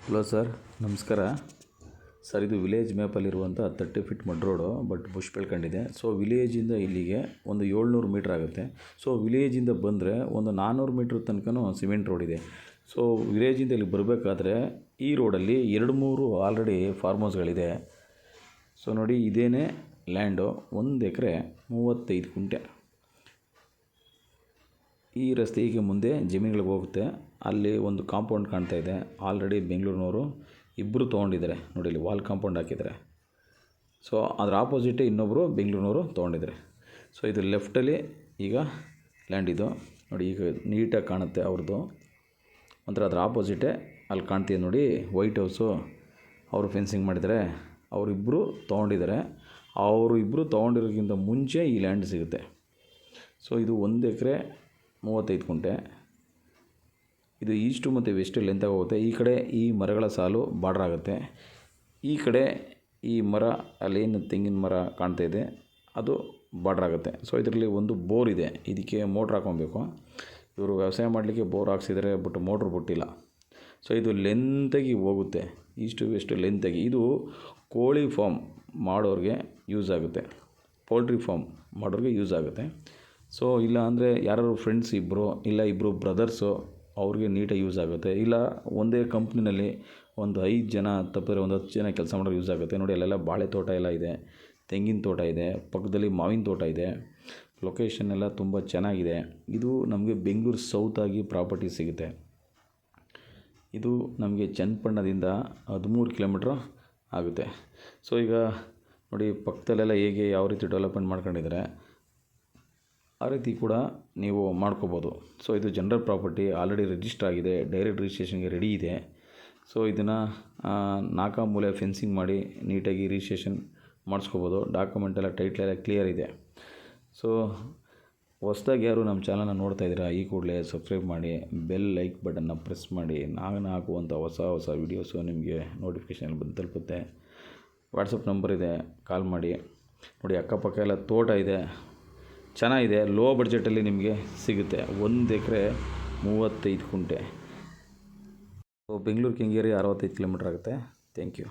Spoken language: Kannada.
ಹಲೋ ಸರ್, ನಮಸ್ಕಾರ ಸರ್. ಇದು ವಿಲೇಜ್ ಮ್ಯಾಪಲ್ಲಿರುವಂಥ 30 feet mud road, but bush ಬೆಳ್ಕೊಂಡಿದೆ. ಸೊ ವಿಲೇಜಿಂದ ಇಲ್ಲಿಗೆ ಒಂದು 700 ಮೀಟ್ರ್ ಆಗುತ್ತೆ. ಸೊ ವಿಲೇಜಿಂದ ಬಂದರೆ ಒಂದು 400 ಮೀಟ್ರ್ ತನಕನೂ ಸಿಮೆಂಟ್ ರೋಡ್ ಇದೆ. ಸೊ ವಿಲೇಜಿಂದ ಇಲ್ಲಿ ಬರಬೇಕಾದ್ರೆ ಈ ರೋಡಲ್ಲಿ 2-3 ಆಲ್ರೆಡಿ ಫಾರ್ಮ್ ಹೌಸ್ಗಳಿದೆ. ಸೊ ನೋಡಿ, ಇದೇನೇ ಲ್ಯಾಂಡು, 1 ಎಕರೆ 35 ಗುಂಟೆ. ಈ ರಸ್ತೆ ಹೀಗೆ ಮುಂದೆ ಜಮೀನುಗಳಿಗೆ ಹೋಗುತ್ತೆ. ಅಲ್ಲಿ ಒಂದು ಕಾಂಪೌಂಡ್ ಕಾಣ್ತಾ ಇದೆ. ಆಲ್ರೆಡಿ ಬೆಂಗಳೂರಿನವರು ಇಬ್ಬರು ತೊಗೊಂಡಿದ್ದಾರೆ. ನೋಡಿ, ಇಲ್ಲಿ ವಾಲ್ ಕಾಂಪೌಂಡ್ ಹಾಕಿದ್ದಾರೆ. ಸೊ ಅದರ ಆಪೋಸಿಟೇ ಇನ್ನೊಬ್ಬರು ಬೆಂಗಳೂರಿನವರು ತೊಗೊಂಡಿದ್ದಾರೆ. ಸೊ ಇದು ಲೆಫ್ಟಲ್ಲಿ ಈಗ ಲ್ಯಾಂಡ್ ಇದು ನೋಡಿ, ಈಗ ನೀಟಾಗಿ ಕಾಣುತ್ತೆ ಅವ್ರದ್ದು. ಒಂಥರ ಅದರ ಆಪೋಸಿಟೇ ಅಲ್ಲಿ ಕಾಣ್ತೀವಿ ನೋಡಿ, ವೈಟ್ ಹೌಸು. ಅವರು ಫೆನ್ಸಿಂಗ್ ಮಾಡಿದ್ದಾರೆ. ಅವರಿಬ್ಬರು ತೊಗೊಂಡಿದ್ದಾರೆ. ಅವರು ಇಬ್ಬರು ತೊಗೊಂಡಿರೋಕ್ಕಿಂತ ಮುಂಚೆ ಈ ಲ್ಯಾಂಡ್ ಸಿಗುತ್ತೆ. ಸೊ ಇದು 1 ಎಕರೆ 35 ಗುಂಟೆ. ಇದು ಈಸ್ಟು ಮತ್ತು ವೆಸ್ಟ್ ಲೆಂತಾಗಿ ಹೋಗುತ್ತೆ. ಈ ಕಡೆ ಈ ಮರಗಳ ಸಾಲು ಬಾರ್ಡ್ರ್ ಆಗುತ್ತೆ. ಈ ಕಡೆ ಈ ಮರ, ಅಲ್ಲೇನು ತೆಂಗಿನ ಮರ ಕಾಣ್ತಾ ಇದೆ, ಅದು ಬಾರ್ಡ್ರ್ ಆಗುತ್ತೆ. ಸೊ ಇದರಲ್ಲಿ ಒಂದು ಬೋರ್ ಇದೆ. ಇದಕ್ಕೆ ಮೋಟ್ರ್ ಹಾಕೊಬೇಕು. ಇವರು ವ್ಯವಸಾಯ ಮಾಡಲಿಕ್ಕೆ ಬೋರ್ ಹಾಕ್ಸಿದ್ದಾರೆ, ಬಟ್ ಮೋಟ್ರ್ ಬಿಟ್ಟಿಲ್ಲ. ಸೊ ಇದು ಲೆಂತಾಗಿ ಹೋಗುತ್ತೆ, ಈಸ್ಟು ವೆಸ್ಟು ಲೆಂತಾಗಿ. ಇದು ಕೋಳಿ ಫಾರ್ಮ್ ಮಾಡೋರಿಗೆ ಯೂಸ್ ಆಗುತ್ತೆ, ಪೋಲ್ಟ್ರಿ ಫಾರ್ಮ್ ಮಾಡೋರಿಗೆ ಯೂಸ್ ಆಗುತ್ತೆ. ಸೊ ಇಲ್ಲ ಅಂದರೆ ಯಾರು ಫ್ರೆಂಡ್ಸ್ ಇಬ್ಬರು ಬ್ರದರ್ಸು, ಅವ್ರಿಗೆ ನೀಟಾಗಿ ಯೂಸ್ ಆಗುತ್ತೆ. ಇಲ್ಲ ಒಂದೇ ಕಂಪ್ನಿನಲ್ಲಿ ಒಂದು 5 ಜನ ತಪ್ಪಿದ್ರೆ ಒಂದು 10 ಜನ ಕೆಲಸ ಮಾಡೋರು ಯೂಸ್ ಆಗುತ್ತೆ. ನೋಡಿ, ಅಲ್ಲೆಲ್ಲ ಬಾಳೆ ತೋಟ ಎಲ್ಲ ಇದೆ, ತೆಂಗಿನ ತೋಟ ಇದೆ, ಪಕ್ಕದಲ್ಲಿ ಮಾವಿನ ತೋಟ ಇದೆ. ಲೊಕೇಶನ್ ಎಲ್ಲ ತುಂಬ ಚೆನ್ನಾಗಿದೆ. ಇದು ನಮಗೆ ಬೆಂಗಳೂರು ಸೌತಾಗಿ ಪ್ರಾಪರ್ಟಿ ಸಿಗುತ್ತೆ. ಇದು ನಮಗೆ ಚನ್ನಪಟ್ಟಣದಿಂದ 13 ಕಿಲೋಮೀಟ್ರ್ ಆಗುತ್ತೆ. ಸೊ ಈಗ ನೋಡಿ, ಪಕ್ಕದಲ್ಲೆಲ್ಲ ಹೇಗೆ ಯಾವ ರೀತಿ ಡೆವಲಪ್ಮೆಂಟ್ ಮಾಡ್ಕೊಂಡಿದ್ದಾರೆ, ಆ ರೀತಿ ಕೂಡ ನೀವು ಮಾಡ್ಕೋಬೋದು. ಸೊ ಇದು ಜನರಲ್ ಪ್ರಾಪರ್ಟಿ, ಆಲ್ರೆಡಿ ರಿಜಿಸ್ಟರ್ ಆಗಿದೆ, ಡೈರೆಕ್ಟ್ ರಿಜಿಸ್ಟ್ರೇಷನ್ಗೆ ರೆಡಿ ಇದೆ. ಸೊ ಇದನ್ನು ನಾಲ್ಕು ಮೂಲೆ ಫೆನ್ಸಿಂಗ್ ಮಾಡಿ ನೀಟಾಗಿ ರಿಜಿಸ್ಟ್ರೇಷನ್ ಮಾಡಿಸ್ಕೋಬೋದು. ಡಾಕ್ಯುಮೆಂಟ್ ಎಲ್ಲ ಟೈಟ್ಲೆಲ್ಲ ಕ್ಲಿಯರ್ ಇದೆ. ಸೊ ಹೊಸ್ದಾಗಿ ಯಾರು ನಮ್ಮ ಚಾನಲ್ನ ನೋಡ್ತಾ ಇದ್ದೀರಾ, ಈ ಕೂಡಲೇ ಸಬ್ಸ್ಕ್ರೈಬ್ ಮಾಡಿ, ಬೆಲ್ ಲೈಕ್ ಬಟನ್ನ ಪ್ರೆಸ್ ಮಾಡಿ. ನಾನು ಹಾಕುವಂಥ ಹೊಸ ವೀಡಿಯೋಸು ನಿಮಗೆ ನೋಟಿಫಿಕೇಷನಲ್ಲಿ ಬಂದು ತಲುಪುತ್ತೆ. ವಾಟ್ಸಪ್ ನಂಬರ್ ಇದೆ, ಕಾಲ್ ಮಾಡಿ. ನೋಡಿ, ಅಕ್ಕಪಕ್ಕ ಎಲ್ಲ ತೋಟ ಇದೆ, ಚೆನ್ನಾಗಿದೆ. ಲೋ ಬಡ್ಜೆಟಲ್ಲಿ ನಿಮಗೆ ಸಿಗುತ್ತೆ. 1 ಎಕರೆ 35 ಗುಂಟೆ. ಬೆಂಗಳೂರು ಕೆಂಗೇರಿ 65 ಕಿಲೋಮೀಟ್ರ್ ಆಗುತ್ತೆ. Thank you.